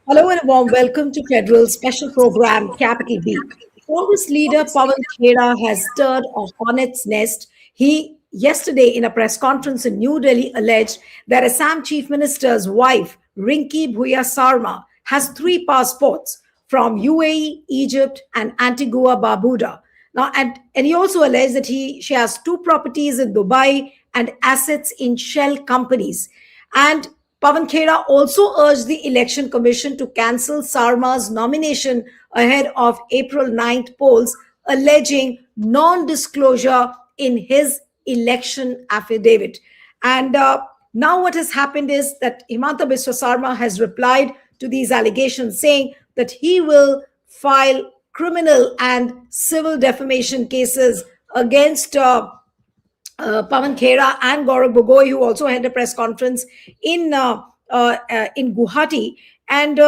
Hello and a warm welcome to Federal Special Program Capital B. Congress leader Pawan Khera has stirred a hornet's nest. He yesterday in a press conference in New Delhi alleged that Assam Chief Minister's wife, Riniki Bhuyan Sarma, has three passports from UAE, Egypt, and Antigua Barbuda. Now, and he also alleged that she has two properties in Dubai and assets in shell companies. And Pawan Khera also urged the Election Commission to cancel Sarma's nomination ahead of April 9th polls, alleging non disclosure in his election affidavit. And now, what has happened is that Himanta Biswa Sarma has replied to these allegations, saying that he will file criminal and civil defamation cases against Pawan Khera and Gaurav Gogoi, who also had a press conference in Guwahati. And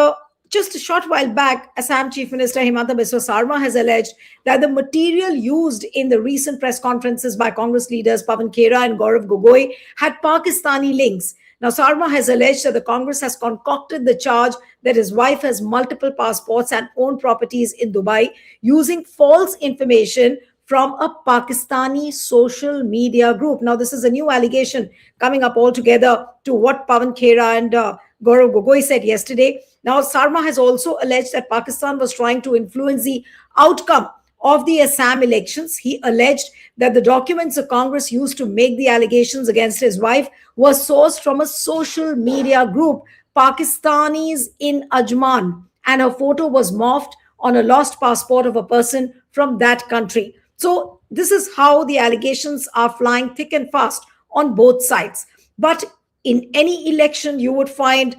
just a short while back, Assam Chief Minister Himanta Biswa Sarma has alleged that the material used in the recent press conferences by Congress leaders Pawan Khera and Gaurav Gogoi had Pakistani links. Now, Sarma has alleged that the Congress has concocted the charge that his wife has multiple passports and own properties in Dubai using false information from a Pakistani social media group. Now, this is a new allegation coming up altogether to what Pawan Khera and Gaurav Gogoi said yesterday. Now, Sarma has also alleged that Pakistan was trying to influence the outcome of the Assam elections. He alleged that the documents the Congress used to make the allegations against his wife was sourced from a social media group, Pakistanis in Ajman, and her photo was morphed on a lost passport of a person from that country. So, this is how the allegations are flying thick and fast on both sides. But in any election, you would find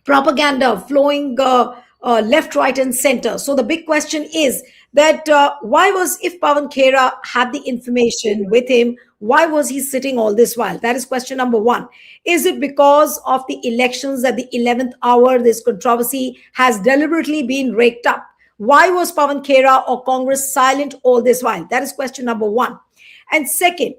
propaganda flowing left, right, and center. So the big question is that why was, if Pawan Khera had the information with him, why was he sitting all this while? That is question number one. Is it because of the elections at the 11th hour, this controversy has deliberately been raked up? Why was Pawan Khera or Congress silent all this while? That is question number one. And second,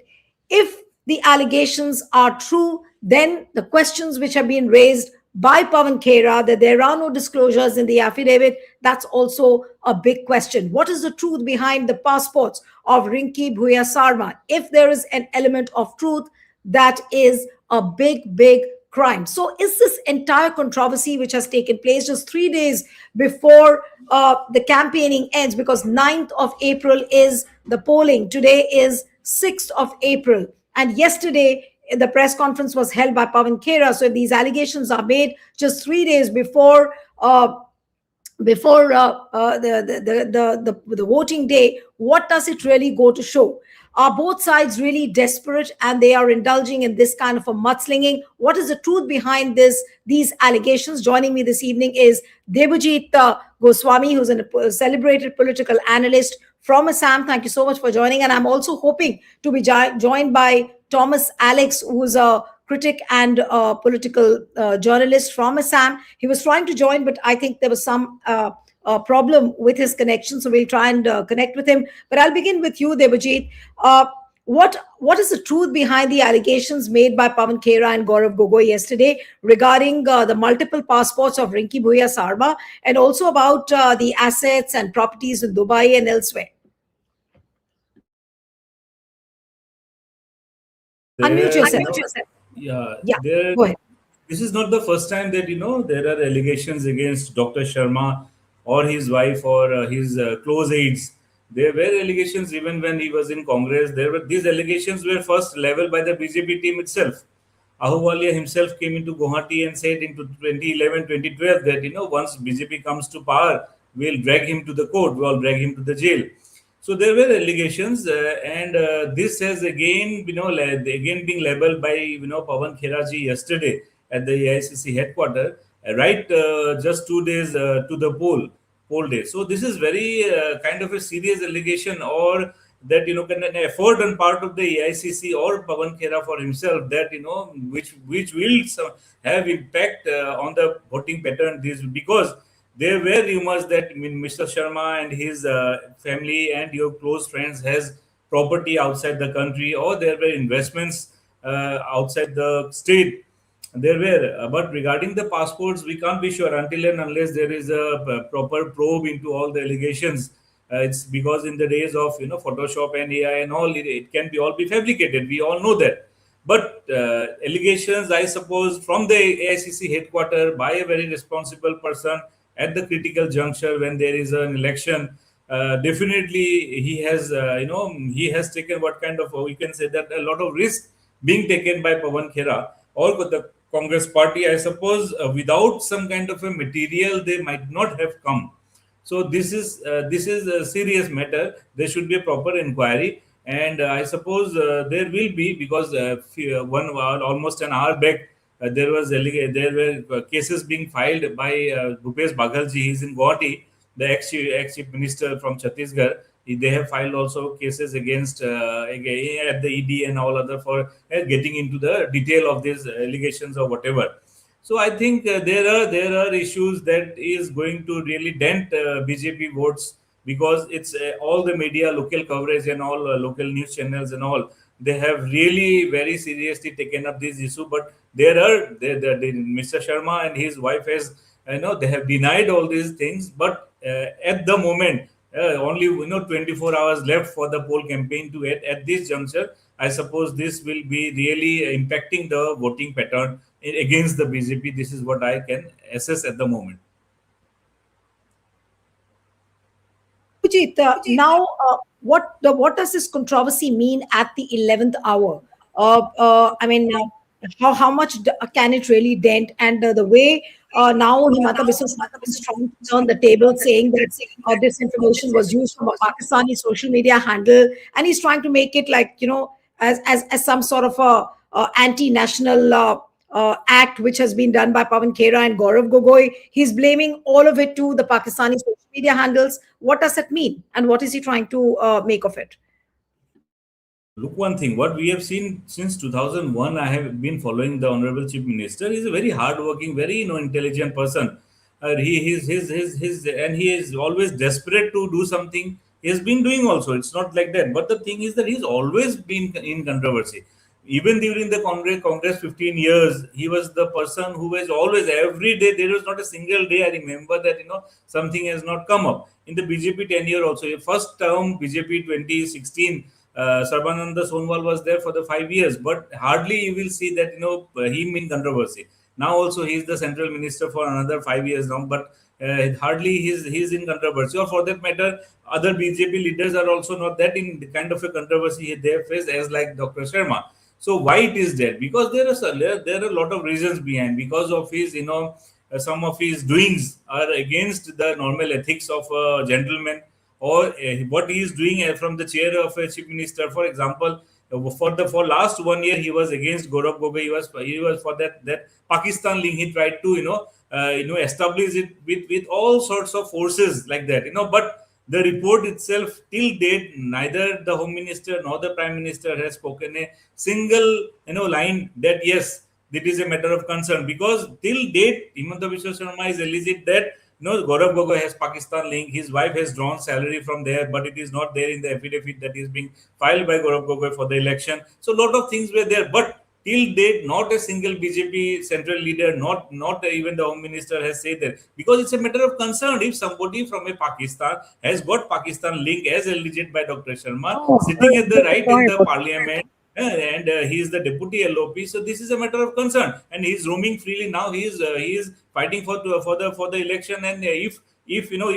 if the allegations are true, then the questions which have been raised by Pawan Khera that there are no disclosures in the affidavit, that's also a big question. What is the truth behind the passports of Riniki Bhuyan Sarma? If there is an element of truth, that is a big, big crime. So is this entire controversy which has taken place just 3 days before the campaigning ends, because 9th of April is the polling, today is 6th of April, and yesterday the press conference was held by Pawan Khera. So if these allegations are made just 3 days before the voting day, what does it really go to show? Are both sides really desperate and they are indulging in this kind of a mudslinging? What is the truth behind these allegations? Joining me this evening is Debajit Goswami, who's a celebrated political analyst from Assam. Thank you so much for joining. And I'm also hoping to be joined by Thomas Alex, who's a critic and political journalist from Assam. He was trying to join, but I think there was some problem with his connection, so we'll try and connect with him. But I'll begin with you, Debajit. What is the truth behind the allegations made by Pawan Khera and Gaurav Gogoi yesterday regarding the multiple passports of Riniki Bhuyan Sarma, and also about the assets and properties in Dubai and elsewhere? Unmute There, yourself. yeah, Yeah, there. go ahead. This is not the first time that there are allegations against Dr. Sharma or his wife or his close aides. There were allegations even when he was in Congress. There were these allegations were first leveled by the BJP team itself. Ahluwalia himself came into Guwahati and said in 2011, 2012 that once BJP comes to power, we'll drag him to the court, we'll drag him to the jail. So there were allegations, and this has again, again being labeled by Pawan Kheraji yesterday at the AICC headquarters, right, just 2 days to the poll day. So this is very kind of a serious allegation, or that can an effort on part of the AICC or Pawan Khera for himself that which will have impact on the voting pattern. This because there were rumors that Mr. Sharma and his family and your close friends has property outside the country, or there were investments outside the state. There were, but regarding the passports, we can't be sure until and unless there is a proper probe into all the allegations. It's because in the days of Photoshop and AI and all, it can be all be fabricated. We all know that. But allegations, I suppose, from the AICC headquarters by a very responsible person at the critical juncture when there is an election, definitely he has taken what kind of, we can say that a lot of risk being taken by Pawan Khera or the Congress party. I suppose without some kind of a material, they might not have come. So this is a serious matter. There should be a proper inquiry, and I suppose there will be, because one almost an hour back there were cases being filed by Bhupesh Baghalji. He's in Guwahati, the ex chief minister from Chhattisgarh. They have filed also cases against at the ED and all other for getting into the detail of these allegations or whatever. So I think there are issues that is going to really dent BJP votes, because it's all the media, local coverage, and all local news channels and all. They have really very seriously taken up this issue. But Mr. Sharma and his wife has, they have denied all these things. But at the moment, only 24 hours left for the poll campaign to at this juncture. I suppose this will be really impacting the voting pattern against the BJP. This is what I can assess at the moment. Pujit, now, what does this controversy mean at the 11th hour? I mean, how much can it really dent? And the way now Himanta Biswa Sarma is trying to turn the table, saying that this information was used from a Pakistani social media handle, and he's trying to make it like, as some sort of a anti-national act which has been done by Pawan Khera and Gaurav Gogoi. He's blaming all of it to the Pakistani social media handles. What does that mean? And what is he trying to make of it? Look, one thing, what we have seen since 2001, I have been following the Honorable Chief Minister. He's a very hardworking, very intelligent person. And he is always desperate to do something. He has been doing also. It's not like that. But the thing is that he's always been in controversy. Even during the Congress 15 years, he was the person who was always, every day, there was not a single day I remember that, something has not come up. In the BJP tenure also, first term BJP 2016, Sarbananda Sonwal was there for the 5 years, but hardly you will see that, him in controversy. Now also he is the central minister for another 5 years now, but hardly he's in controversy. Or for that matter, other BJP leaders are also not that in the kind of a controversy they have faced as like Dr. Sharma. So why it is that? Because there are a lot of reasons behind. Because of his, some of his doings are against the normal ethics of a gentleman, or what he is doing from the chair of a chief minister. For example, for last 1 year, he was against Gaurav Gogoi. He was for that Pakistan link. He tried to establish it with all sorts of forces like that. But the report itself, till date, neither the home minister nor the prime minister has spoken a single line that yes, it is a matter of concern. Because till date, Himanta Biswa Sarma is alleged that Gaurav Gogoi has Pakistan link. His wife has drawn salary from there, but it is not there in the affidavit that is being filed by Gaurav Gogoi for the election. So a lot of things were there, but till date, not a single BJP central leader, not even the home minister has said that. Because it's a matter of concern. If somebody from a Pakistan has got Pakistan link as alleged by Dr. Sharma, Oh, sitting at the good right in point. the parliament, and he is the deputy LOP. So this is a matter of concern, and he is roaming freely now. He is fighting for the election, and if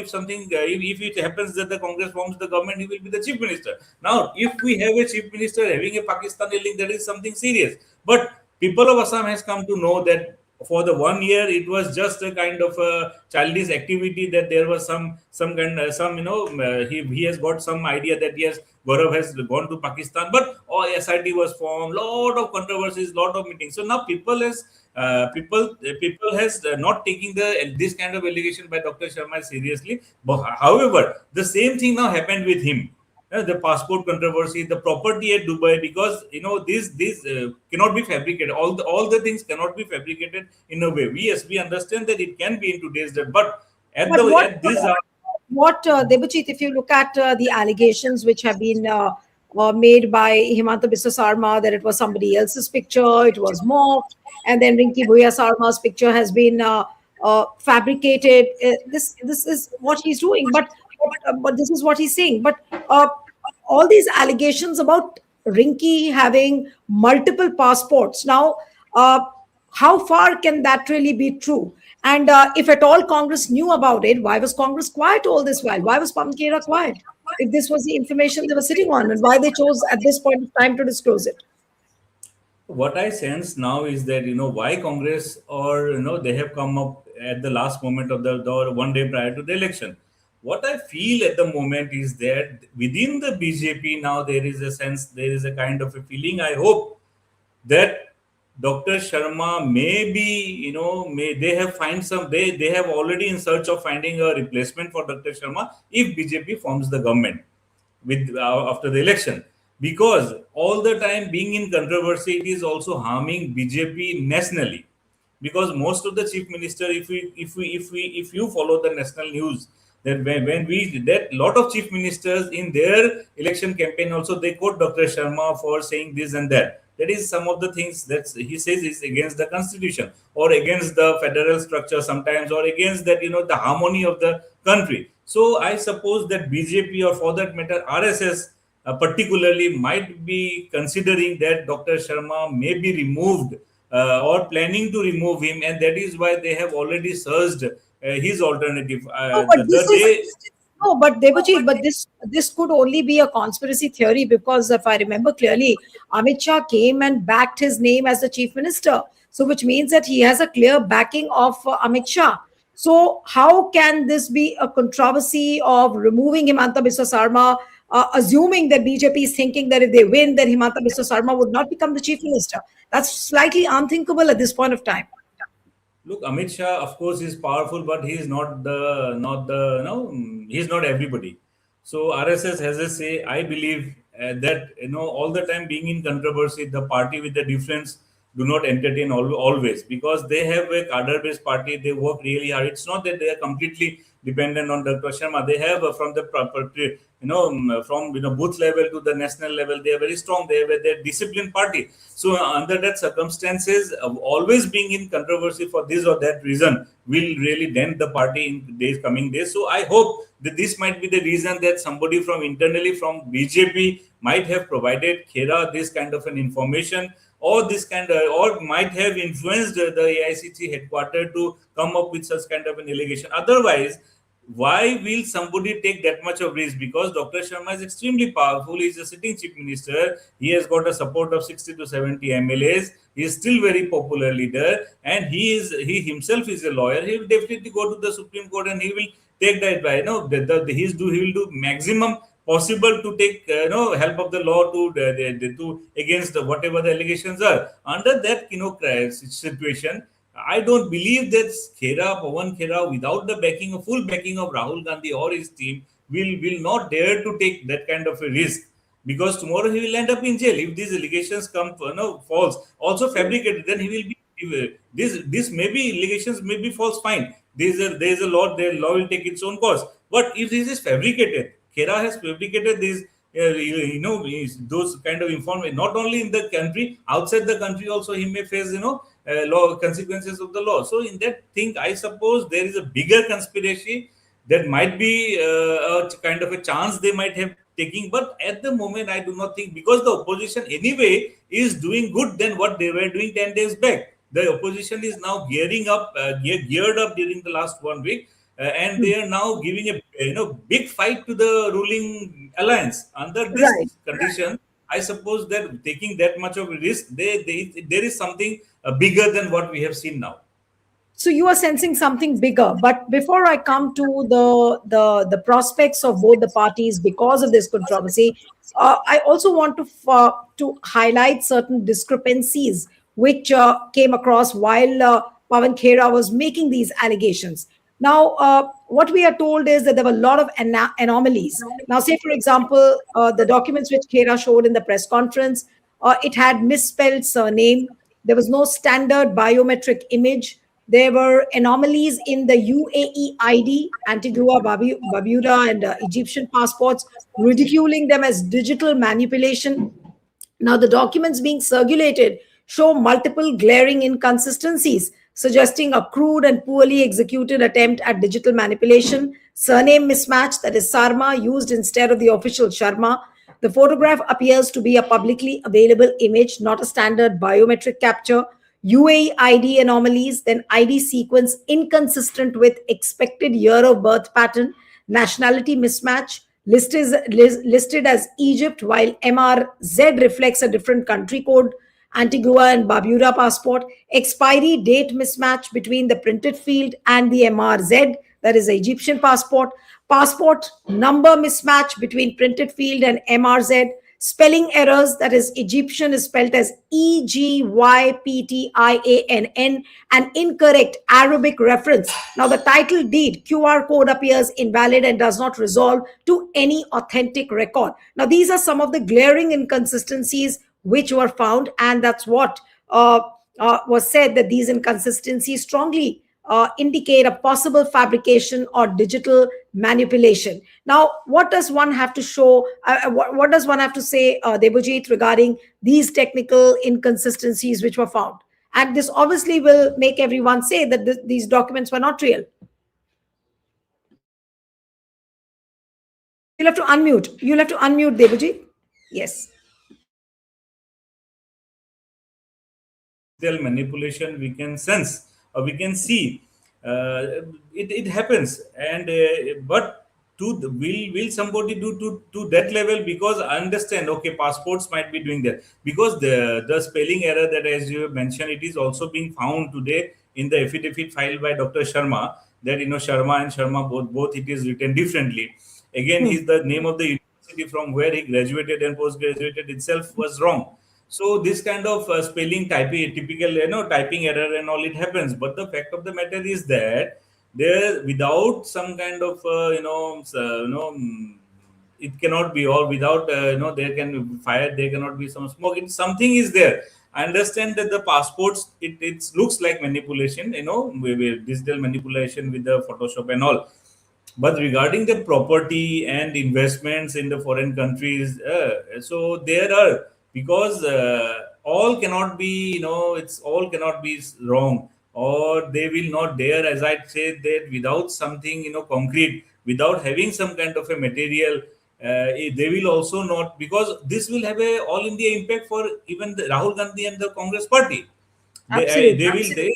something if it happens that the Congress forms the government, he will be the chief minister. Now, if we have a chief minister having a Pakistani link, that is something serious. But people of Assam has come to know that for the 1 year it was just a kind of a childish activity, that there was some kind some he has got some idea that yes, Gaurav has gone to Pakistan, but SIT was formed, lot of controversies, lot of meetings. So now people has not taking this kind of allegation by Dr. Sharma seriously. But however, the same thing now happened with him. The passport controversy, the property at Dubai, because this cannot be fabricated. All the things cannot be fabricated in a way. We understand that it can be in today's date, but But at this Debajit, if you look at the allegations which have been made by Himanta Biswa Sarma, that it was somebody else's picture, it was morphed, and then Riniki Bhuyan Sarma's picture has been fabricated. This is what he's doing, but this is what he's saying. But uh, all these allegations about Rinki having multiple passports now. Uh, how far can that really be true? And if at all Congress knew about it, why was Congress quiet all this while? Why was Pawan Khera quiet? If this was the information they were sitting on, and why they chose at this point of time to disclose it? What I sense now is that why Congress, or they have come up at the last moment of the or one day prior to the election. What I feel at the moment is that within the BJP now there is a sense, there is a kind of a feeling. I hope that Dr. Sharma may be, may they have find some, they have already in search of finding a replacement for Dr. Sharma if BJP forms the government with after the election, because all the time being in controversy, it is also harming BJP nationally, because most of the chief minister, if you follow the national news, that when we that lot of chief ministers in their election campaign also they quote Dr. Sharma for saying this and that. That is some of the things that he says is against the constitution or against the federal structure sometimes, or against that the harmony of the country. So I suppose that BJP, or for that matter RSS, particularly might be considering that Dr. Sharma may be removed, or planning to remove him, and that is why they have already searched his alternative. No, but The this is day, no, but Debajit, but this could only be a conspiracy theory, because if I remember clearly, Amit Shah came and backed his name as the chief minister. So, which means that he has a clear backing of Amit Shah. So, how can this be a controversy of removing Himanta Biswa Sarma, assuming that BJP is thinking that if they win, then Himanta Biswa Sarma would not become the chief minister? That's slightly unthinkable at this point of time. look, Amit Shah, of course, is powerful, but he is not the he's not everybody. So RSS has a say. I believe that all the time being in controversy, the party with the difference do not entertain always, because they have a cadre-based party. They work really hard. It's not that they are completely dependent on Dr. Sharma. They have from the proper, from booth level to the national level, they are very strong. They have their disciplined party. So under that circumstances, always being in controversy for this or that reason will really dent the party in coming days. So I hope that this might be the reason that somebody from internally from BJP might have provided Khera this kind of an information, or this kind of, or might have influenced the AICC headquarters to come up with such kind of an allegation. Otherwise, why will somebody take that much of risk? Because Dr. Sharma is extremely powerful. He's a sitting chief minister. He has got a support of 60 to 70 MLAs. He is still very popular leader, and he himself is a lawyer. He will definitely go to the Supreme Court and he will take the advice. He will do maximum possible to take help of the law to to against whatever the allegations are. Under that situation, I don't believe that Pawan Khera, without the backing, full backing of Rahul Gandhi or his team, will not dare to take that kind of a risk, because tomorrow he will end up in jail if these allegations come false, also fabricated. Then he will be this may be allegations may be false. Fine, there is a law. The law will take its own course. But if this is fabricated, Khera has fabricated these. Those kind of information, not only in the country, outside the country also he may face law consequences of the law. So in that thing, I suppose there is a bigger conspiracy that might be a kind of a chance they might have taking. But at the moment, I do not think, because the opposition anyway is doing good than what they were doing 10 days back. The opposition is now gearing up, geared up during the last 1 week, and they are now giving a big fight to the ruling alliance. Under this Right. condition, I suppose that taking that much of a risk, there is something bigger than what we have seen now. So you are sensing something bigger. But before I come to the prospects of both the parties because of this controversy, I also want to highlight certain discrepancies which came across while Pawan Khera was making these allegations. Now, what we are told is that there were a lot of anomalies. Now, say for example, the documents which Khera showed in the press conference, it had misspelled surname. There was no standard biometric image. There were anomalies in the UAE ID, Antigua, Barbuda, and Egyptian passports, ridiculing them as digital manipulation. Now, the documents being circulated show multiple glaring inconsistencies, suggesting a crude and poorly executed attempt at digital manipulation, surname mismatch, that is Sarma, used instead of the official Sharma. The photograph appears to be a publicly available image, not a standard biometric capture. UAE ID anomalies, then ID sequence inconsistent with expected year of birth pattern, nationality mismatch, listed as Egypt, while MRZ reflects a different country code, Antigua and Barbuda passport, expiry date mismatch between the printed field and the MRZ, that is the Egyptian passport, passport number mismatch between printed field and MRZ, spelling errors, that is Egyptian is spelled as Egyptian, and incorrect Arabic reference. Now the title deed QR code appears invalid and does not resolve to any authentic record. Now these are some of the glaring inconsistencies which were found, and that's what was said, that these inconsistencies strongly indicate a possible fabrication or digital manipulation. Now, what does one have to show? What does one have to say, Debojit, regarding these technical inconsistencies which were found? And this obviously will make everyone say that these documents were not real. You'll have to unmute. You'll have to unmute, Debojit. Yes. Digital manipulation we can sense or we can see. It happens, and but will somebody do to that level? Because I understand, okay, passports might be doing that, because the spelling error that, as you mentioned, it is also being found today in the affidavit filed by Dr. Sharma, that Sharma and Sharma both it is written differently. Again, Hmm. he's the name of the university from where he graduated and post graduated itself was wrong. So this kind of spelling typing, typical typing error and all, it happens. But the fact of the matter is that there, without some kind of it cannot be, or without there can be fire, there cannot be some smoke. Something is there. I understand that the passports, it looks like manipulation, with digital manipulation with the Photoshop and all. But regarding the property and investments in the foreign countries, so there are, because all cannot be, it's all cannot be wrong, or they will not dare, as I said, that without something, concrete, without having some kind of a material, they will also not, because this will have a all India impact for even the Rahul Gandhi and the Congress party. They Absolutely. will they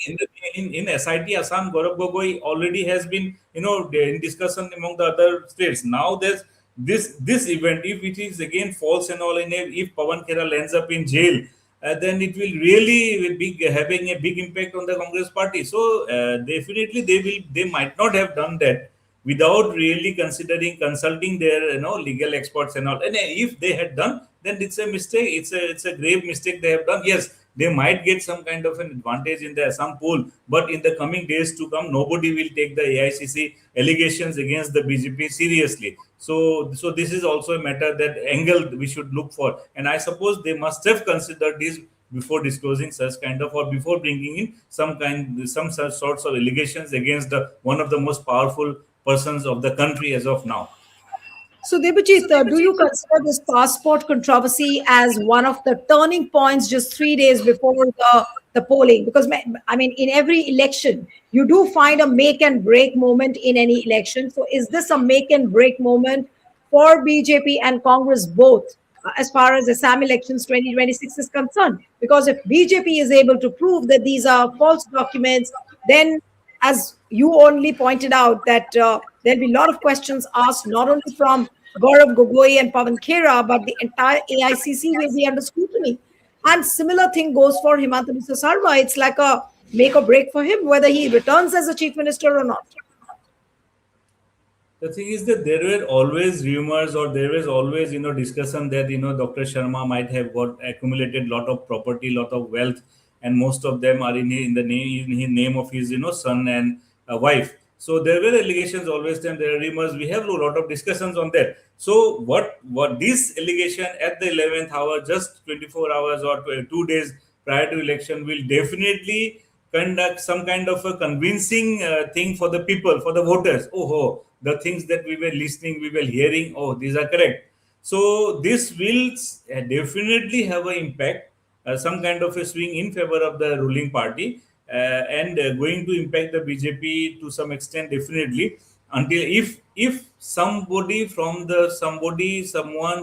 in SIT Assam. Gaurav Gogoi already has been in discussion among the other states. Now there's this event, if it is again false and all, and if Pawan Khera lands up in jail, then it will really be having a big impact on the Congress party. So definitely they might not have done that without really consulting their legal experts and all. And if they had done, then it's a mistake. It's a grave mistake they have done. Yes, they might get some kind of an advantage in the Assam poll, but in the coming days to come, nobody will take the AICC allegations against the BJP seriously. So this is also a matter, that angle we should look for, and I suppose they must have considered this before disclosing such kind of, or before bringing in some such sorts of allegations against one of the most powerful persons of the country as of now. So, Debajit, do you consider this passport controversy as one of the turning points just 3 days before the polling? Because, I mean, in every election, you do find a make and break moment in any election. So, is this a make and break moment for BJP and Congress both, as far as Assam elections 2026 is concerned? Because if BJP is able to prove that these are false documents, then, as you only pointed out, that there'll be a lot of questions asked, not only from Gaurav Gogoi and Pawan Khera, but the entire AICC will be under scrutiny. And similar thing goes for Himanta Biswa Sarma. It's like a make or break for him, whether he returns as a chief minister or not. The thing is that there were always rumors, or there was always discussion that Dr. Sharma might have got accumulated lot of property, lot of wealth, and most of them are in the name, in his name of his son and wife. So there were allegations always, and there are rumors. We have a lot of discussions on that. So what this allegation at the 11th hour, just 24 hours or 2 days prior to election, will definitely conduct some kind of a convincing thing for the people, for the voters. Oh, the things that we were listening, we were hearing, oh, these are correct. So this will definitely have an impact, some kind of a swing in favor of the ruling party, and going to impact the BJP to some extent, definitely, until if someone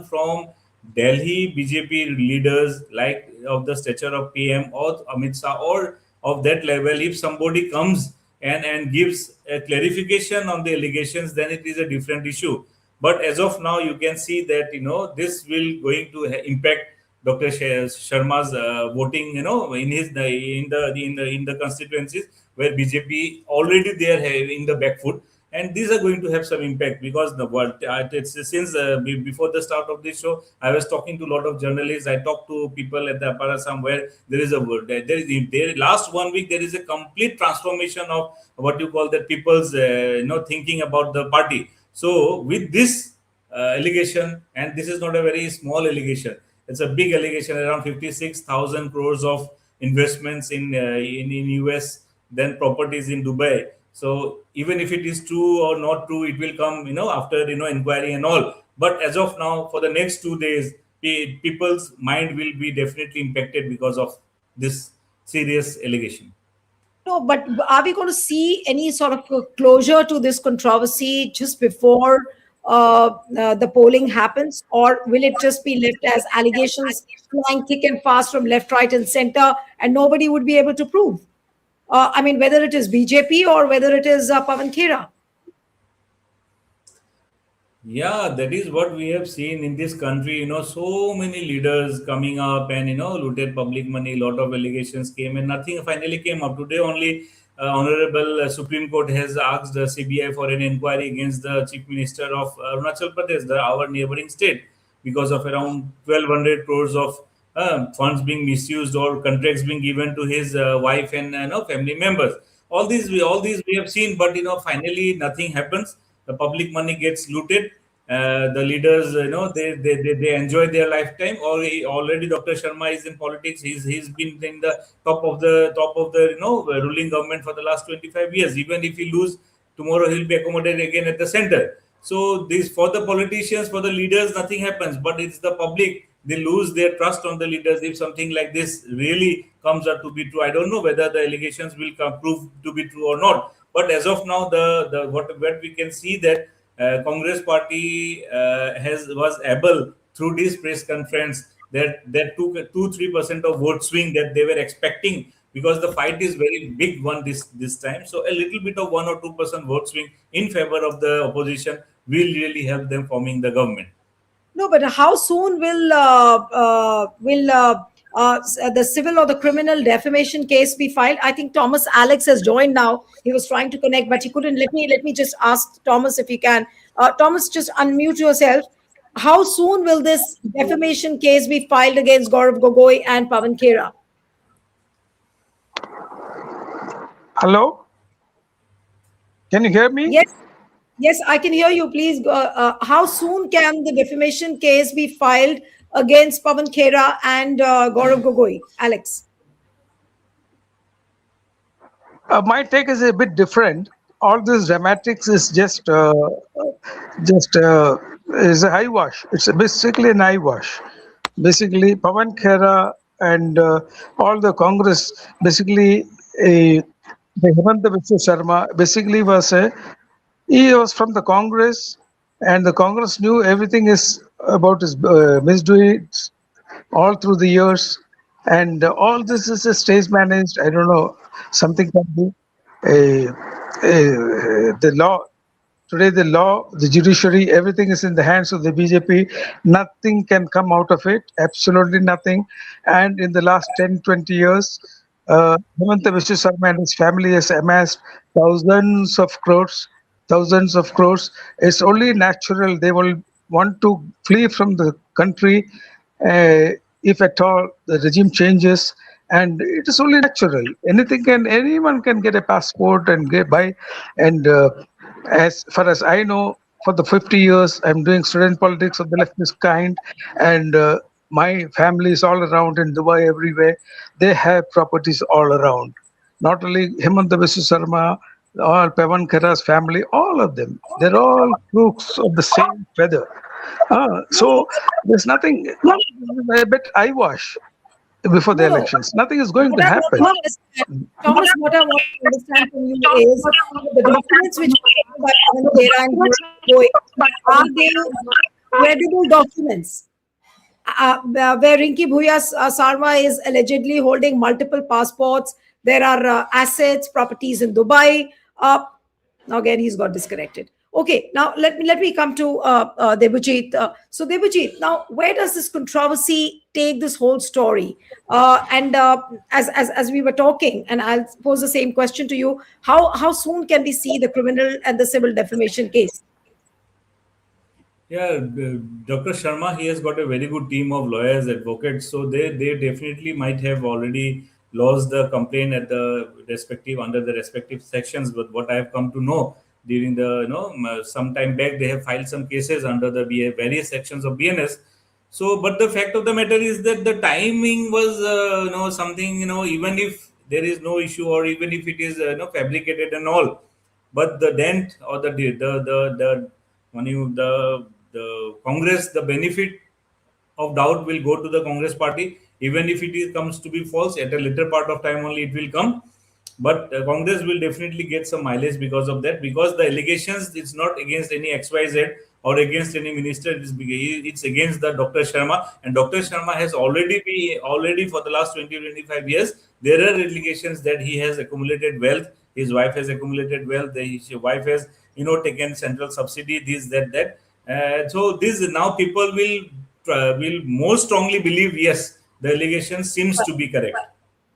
from Delhi BJP leaders, like of the stature of PM or Amit Shah or of that level, if somebody comes and gives a clarification on the allegations, then it is a different issue. But as of now, you can see that this will going to impact Dr. Sharma's voting. In his in the constituencies where BJP already they are in the back foot, and these are going to have some impact, because the world it's since before the start of this show, I was talking to a lot of journalists. I talked to people at the Upper Assam, where there is a word there last 1 week there is a complete transformation of what you call the people's thinking about the party. So with this allegation, and this is not a very small allegation, it's a big allegation, around 56,000 crores of investments in US, then properties in Dubai. So even if it is true or not true, it will come after inquiry and all. But as of now, for the next 2 days, people's mind will be definitely impacted because of this serious allegation. No, but are we going to see any sort of closure to this controversy just before the polling happens, or will it just be left as allegations flying thick and fast from left, right, and center, and nobody would be able to prove? I mean, whether it is BJP or whether it is Pawan Khera. Yeah, that is what we have seen in this country. So many leaders coming up and looted public money. Lot of allegations came and nothing finally came up. Today only, Honorable Supreme Court has asked the CBI for an inquiry against the Chief Minister of Arunachal Pradesh, our neighboring state, because of around 1,200 crores of funds being misused or contracts being given to his wife and family members. All these we have seen, but finally nothing happens. The public money gets looted. The leaders, they enjoy their lifetime. Already Dr. Sharma is in politics. He's been in the top of the ruling government for the last 25 years. Even if he lose tomorrow, he'll be accommodated again at the center. So this, for the politicians, for the leaders, nothing happens. But it's the public, they lose their trust on the leaders if something like this really comes out to be true. I don't know whether the allegations will prove to be true or not. But as of now, the what we can see that Congress party was able, through this press conference, that took a 2-3% of vote swing that they were expecting, because the fight is very big one this time. So a little bit of 1 or 2% vote swing in favor of the opposition will really help them forming the government. No, but how soon will the civil or the criminal defamation case be filed? I think Thomas Alex has joined now. He was trying to connect, but he couldn't. Let me just ask Thomas if he can. Thomas, just unmute yourself. How soon will this defamation case be filed against Gaurav Gogoi and Pawan Khera? Hello? Can you hear me? Yes, I can hear you. Please, how soon can the defamation case be filed against Pawan Khera and Gaurav Gogoi? Alex. My take is a bit different. All this dramatics is just is a eyewash. It's basically an eyewash. Basically, Pawan Khera and all the Congress, basically, the Himanta Biswa Sarma, basically he was from the Congress, and the Congress knew everything is about his misdeeds all through the years, and all this is a stage managed. I don't know, something can be the law. Today, the law, the judiciary, everything is in the hands of the BJP. Nothing can come out of it, absolutely nothing. And in the last 10, 20 years, Himanta Biswa Sarma and his family has amassed thousands of crores. It's only natural they will want to flee from the country if at all the regime changes. And it is only natural. Anyone can get a passport and get by. And as far as I know, for the 50 years, I'm doing student politics of the leftist kind, and my family is all around in Dubai, everywhere. They have properties all around. not only Himanta Biswa Sarma, all Pawan Khera's family, all of them. They're all crooks of the same feather. So there's nothing, a bit eyewash before the No, no. elections. Nothing is going What to I want happen. to understand, Thomas, what I want to understand from you is the documents which are taken by Pawan Khera and Goi, are they credible documents? Where Rinki Bhuyan Sarma is allegedly holding multiple passports. There are assets, properties in Dubai. Now again, he's got disconnected. Okay, now let me come to Debujit. So Debujit, now where does this controversy take this whole story? And as we were talking, and I'll pose the same question to you: how soon can we see the criminal and the civil defamation case? Yeah, Dr. Sharma, he has got a very good team of lawyers, advocates. So they definitely might have already lodged the complaint at the respective under the respective sections. But what I have come to know during the some time back, they have filed some cases under the various sections of BNS. So, but the fact of the matter is that the timing was something, even if there is no issue or even if it is fabricated and all, but the dent or the when you the Congress, the benefit of doubt will go to the Congress party, even if it is, comes to be false at a later part of time only it will come. But Congress will definitely get some mileage because of that, because the allegations it's not against any XYZ or against any minister, it's against the Dr. Sharma, and Dr. Sharma has already for the last 20-25 years there are allegations that he has accumulated wealth, his wife has accumulated wealth, his wife has taken central subsidy, this that. So this now people will more strongly believe yes, the allegation seems to be correct.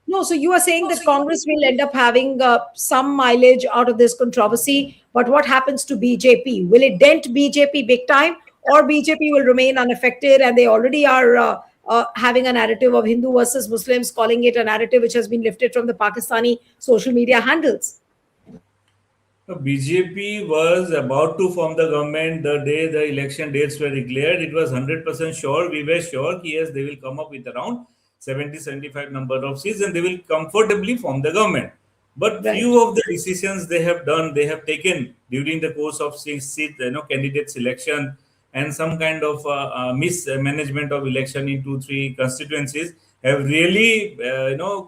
No, so you are saying that Congress will end up having some mileage out of this controversy, but what happens to BJP? Will it dent BJP big time, or BJP will remain unaffected? And they already are having a narrative of Hindu versus Muslims, calling it a narrative which has been lifted from the Pakistani social media handles. BJP was about to form the government the day the election dates were declared. It was 100% sure. We were sure, yes, they will come up with around 70-75 number of seats and they will comfortably form the government. But Right. few of the decisions they have taken during the course of candidate selection and some kind of mismanagement of election in 2-3 constituencies have really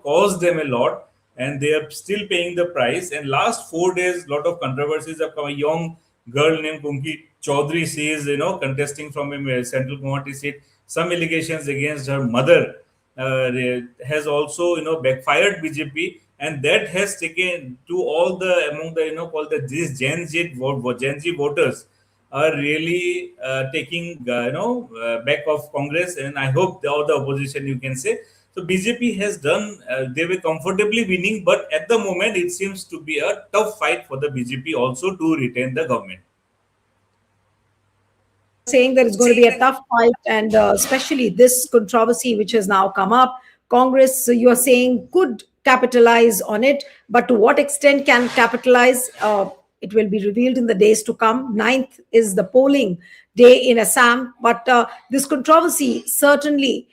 caused them a lot, and they are still paying the price. And last 4 days, lot of controversies have come. A young girl named Kunki Chaudhary, she is contesting from a central commodity seat. Some allegations against her mother has also backfired BJP, and that has taken to all the among the called the these Gen Z voters are really taking back of Congress, and I hope all the opposition you can say. So BJP has done, they were comfortably winning, but at the moment it seems to be a tough fight for the BJP also to retain the government. Saying that it's going to be a tough fight, and especially this controversy which has now come up. Congress, so you are saying, could capitalize on it, but to what extent can capitalize? It will be revealed in the days to come. 9th is the polling day in Assam, but this controversy certainly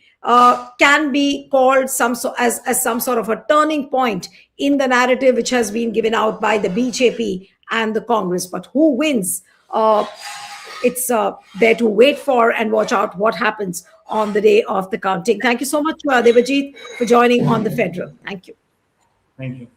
can be called as some sort of a turning point in the narrative which has been given out by the BJP and the Congress. But who wins? It's there to wait for and watch out what happens on the day of the counting. Thank you so much, Devajit, for joining on the Federal. Thank you. Thank you.